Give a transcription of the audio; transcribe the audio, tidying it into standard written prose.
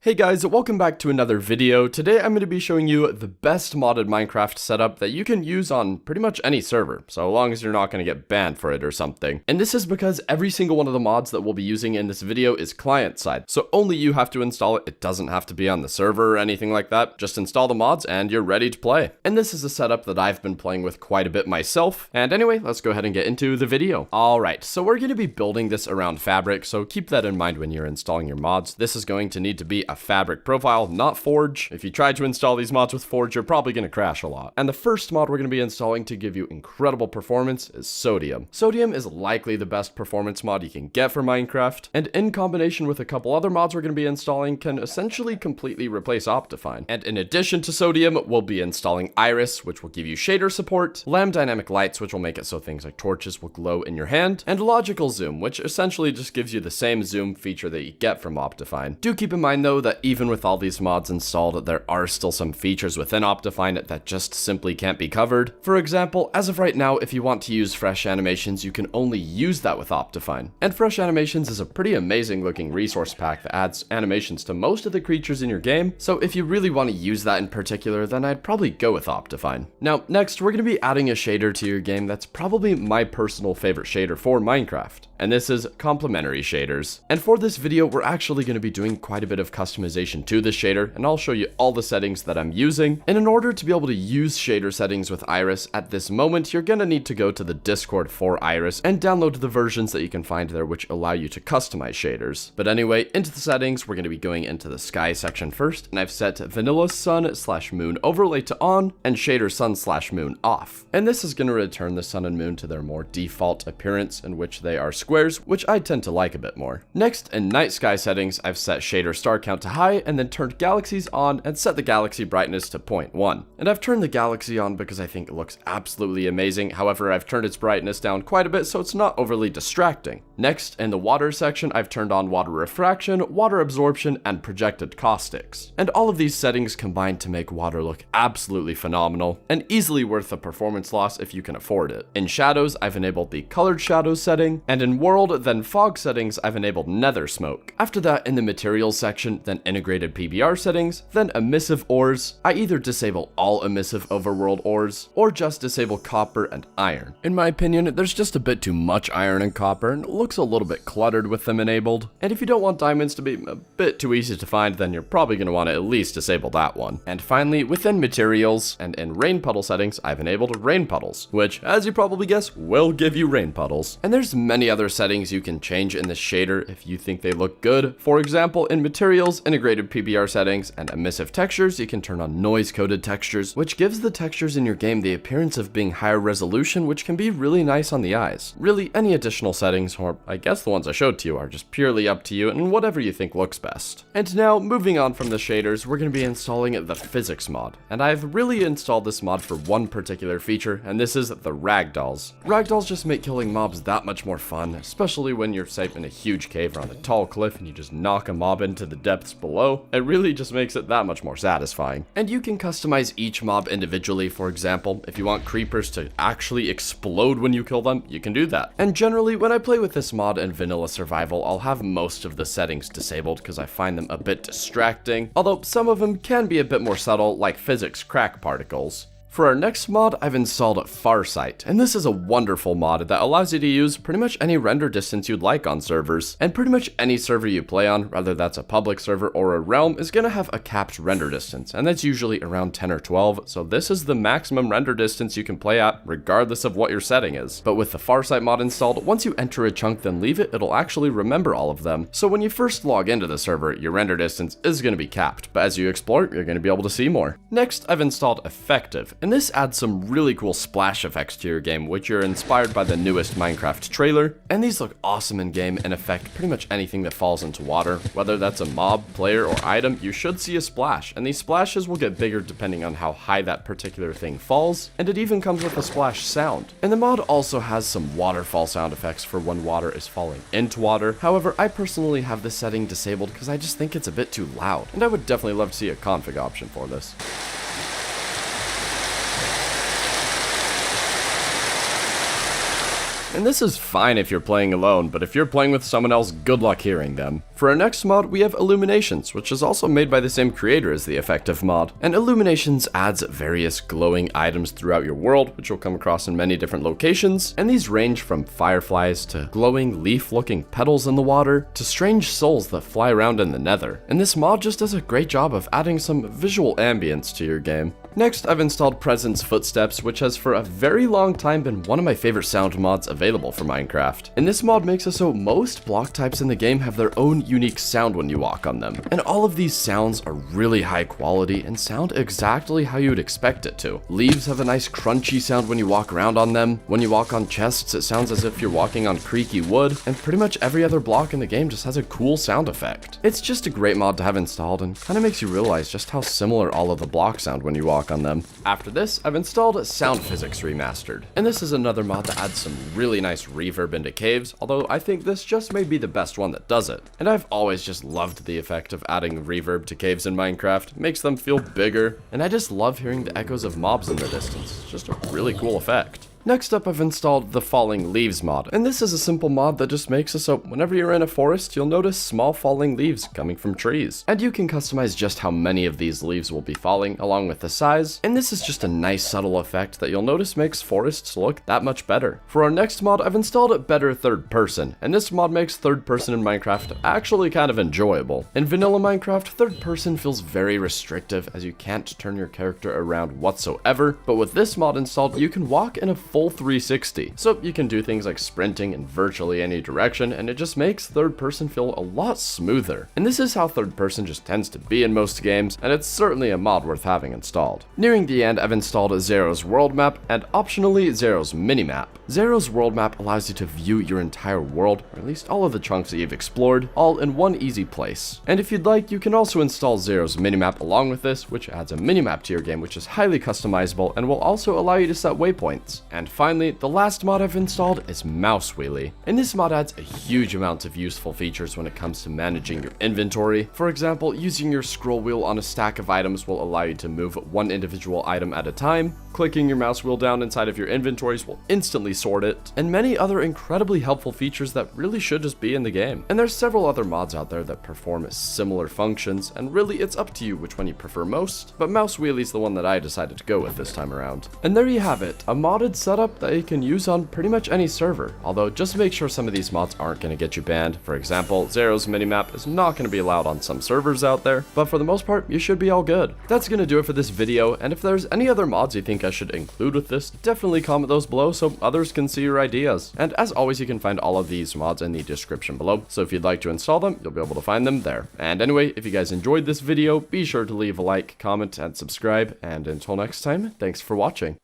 Hey guys, welcome back to another video. Today I'm going to be showing you the best modded Minecraft setup that you can use on pretty much any server, so long as you're not going to get banned for it or something. And this is because every single one of the mods that we'll be using in this video is client-side, so only you have to install it. It doesn't have to be on the server or anything like that. Just install the mods and you're ready to play. And this is a setup that I've been playing with quite a bit myself. And anyway, let's go ahead and get into the video. Alright, so we're going to be building this around fabric, so keep that in mind when you're installing your mods. This is going to need to be a fabric profile, not Forge. If you try to install these mods with Forge, you're probably going to crash a lot. And the first mod we're going to be installing to give you incredible performance is Sodium. Sodium is likely the best performance mod you can get for Minecraft, and in combination with a couple other mods we're going to be installing can essentially completely replace Optifine. And in addition to Sodium, we'll be installing Iris, which will give you shader support, Lamb dynamic lights, which will make it so things like torches will glow in your hand, and Logical Zoom, which essentially just gives you the same zoom feature that you get from Optifine. Do keep in mind though that even with all these mods installed, there are still some features within Optifine that just simply can't be covered. For example, as of right now, if you want to use fresh animations, you can only use that with Optifine. And fresh animations is a pretty amazing looking resource pack that adds animations to most of the creatures in your game, so if you really want to use that in particular, then I'd probably go with Optifine. Now, next, we're going to be adding a shader to your game that's probably my personal favorite shader for Minecraft, and this is complementary shaders. And for this video, we're actually going to be doing quite a bit of customization to the shader, and I'll show you all the settings that I'm using. And in order to be able to use shader settings with Iris at this moment, you're gonna need to go to the Discord for Iris and download the versions that you can find there which allow you to customize shaders. But anyway, into the settings, we're gonna be going into the sky section first, and I've set vanilla sun/moon overlay to on and shader sun/moon off. And this is gonna return the sun and moon to their more default appearance, in which they are squares, which I tend to like a bit more. Next, in night sky settings, I've set shader star count to high and then turned galaxies on and set the galaxy brightness to 0.1. And I've turned the galaxy on because I think it looks absolutely amazing. However, I've turned its brightness down quite a bit so it's not overly distracting. Next, in the water section, I've turned on water refraction, water absorption, and projected caustics. And all of these settings combine to make water look absolutely phenomenal and easily worth the performance loss if you can afford it. In shadows, I've enabled the colored shadows setting, and in world, then fog settings, I've enabled nether smoke. After that, in the materials section, then integrated PBR settings, then emissive ores. I either disable all emissive overworld ores, or just disable copper and iron. In my opinion, there's just a bit too much iron and copper, and it looks a little bit cluttered with them enabled. And if you don't want diamonds to be a bit too easy to find, then you're probably going to want to at least disable that one. And finally, within materials, and in rain puddle settings, I've enabled rain puddles, which, as you probably guess, will give you rain puddles. And there's many other settings you can change in this shader if you think they look good. For example, in materials, integrated PBR settings, and emissive textures, you can turn on noise coded textures, which gives the textures in your game the appearance of being higher resolution, which can be really nice on the eyes. Really, any additional settings, or I guess the ones I showed to you, are just purely up to you and whatever you think looks best. And now, moving on from the shaders, we're going to be installing the physics mod. And I've really installed this mod for one particular feature, and this is the ragdolls. Ragdolls just make killing mobs that much more fun, especially when you're, say, in a huge cave or on a tall cliff and you just knock a mob into the depths below. It really just makes it that much more satisfying. And you can customize each mob individually. For example, if you want creepers to actually explode when you kill them, you can do that. And generally, when I play with this mod in vanilla survival, I'll have most of the settings disabled because I find them a bit distracting, although some of them can be a bit more subtle, like physics crack particles. For our next mod, I've installed Farsight, and this is a wonderful mod that allows you to use pretty much any render distance you'd like on servers. And pretty much any server you play on, whether that's a public server or a realm, is going to have a capped render distance, and that's usually around 10 or 12, so this is the maximum render distance you can play at, regardless of what your setting is. But with the Farsight mod installed, once you enter a chunk then leave it, it'll actually remember all of them. So when you first log into the server, your render distance is going to be capped, but as you explore, you're going to be able to see more. Next, I've installed Effective, and this adds some really cool splash effects to your game, which are inspired by the newest Minecraft trailer, and these look awesome in game and affect pretty much anything that falls into water. Whether that's a mob, player, or item, you should see a splash, and these splashes will get bigger depending on how high that particular thing falls, and it even comes with a splash sound. And the mod also has some waterfall sound effects for when water is falling into water. However, I personally have this setting disabled because I just think it's a bit too loud, and I would definitely love to see a config option for this. And this is fine if you're playing alone, but if you're playing with someone else, good luck hearing them. For our next mod, we have Illuminations, which is also made by the same creator as the effective mod. And Illuminations adds various glowing items throughout your world, which you'll come across in many different locations, and these range from fireflies to glowing leaf-looking petals in the water to strange souls that fly around in the nether. And this mod just does a great job of adding some visual ambience to your game. Next, I've installed Presence Footsteps, which has for a very long time been one of my favorite sound mods available for Minecraft. And this mod makes it so most block types in the game have their own unique sound when you walk on them. And all of these sounds are really high quality and sound exactly how you would expect it to. Leaves have a nice crunchy sound when you walk around on them. When you walk on chests, it sounds as if you're walking on creaky wood. And pretty much every other block in the game just has a cool sound effect. It's just a great mod to have installed and kind of makes you realize just how similar all of the blocks sound when you walk on them. After this, I've installed Sound Physics Remastered, and this is another mod that adds some really nice reverb into caves, although I think this just may be the best one that does it. And I've always just loved the effect of adding reverb to caves in Minecraft. It makes them feel bigger, and I just love hearing the echoes of mobs in the distance. It's just a really cool effect. Next up, I've installed the Falling Leaves mod, and this is a simple mod that just makes it so whenever you're in a forest, you'll notice small falling leaves coming from trees. And you can customize just how many of these leaves will be falling, along with the size, and this is just a nice subtle effect that you'll notice makes forests look that much better. For our next mod, I've installed Better Third Person, and this mod makes third person in Minecraft actually kind of enjoyable. In vanilla Minecraft, third person feels very restrictive as you can't turn your character around whatsoever, but with this mod installed, you can walk in a full 360. So you can do things like sprinting in virtually any direction, and it just makes third person feel a lot smoother. And this is how third person just tends to be in most games, and it's certainly a mod worth having installed. Nearing the end, I've installed Zero's World Map and optionally Zero's Minimap. Zero's World Map allows you to view your entire world, or at least all of the chunks that you've explored, all in one easy place. And if you'd like, you can also install Zero's Minimap along with this, which adds a minimap to your game, which is highly customizable and will also allow you to set waypoints. And finally, the last mod I've installed is Mouse Wheelie. And this mod adds a huge amount of useful features when it comes to managing your inventory. For example, using your scroll wheel on a stack of items will allow you to move one individual item at a time. Clicking your mouse wheel down inside of your inventories will instantly sort it, and many other incredibly helpful features that really should just be in the game. And there's several other mods out there that perform similar functions, and really it's up to you which one you prefer most, but Mouse Wheelie's the one that I decided to go with this time around. And there you have it, a modded setup that you can use on pretty much any server, although just make sure some of these mods aren't going to get you banned. For example, Zero's Minimap is not going to be allowed on some servers out there, but for the most part, you should be all good. That's going to do it for this video, and if there's any other mods you think I should include with this, definitely comment those below so others can see your ideas. And as always, you can find all of these mods in the description below, so if you'd like to install them, you'll be able to find them there. And anyway, if you guys enjoyed this video, be sure to leave a like, comment, and subscribe, and until next time, thanks for watching.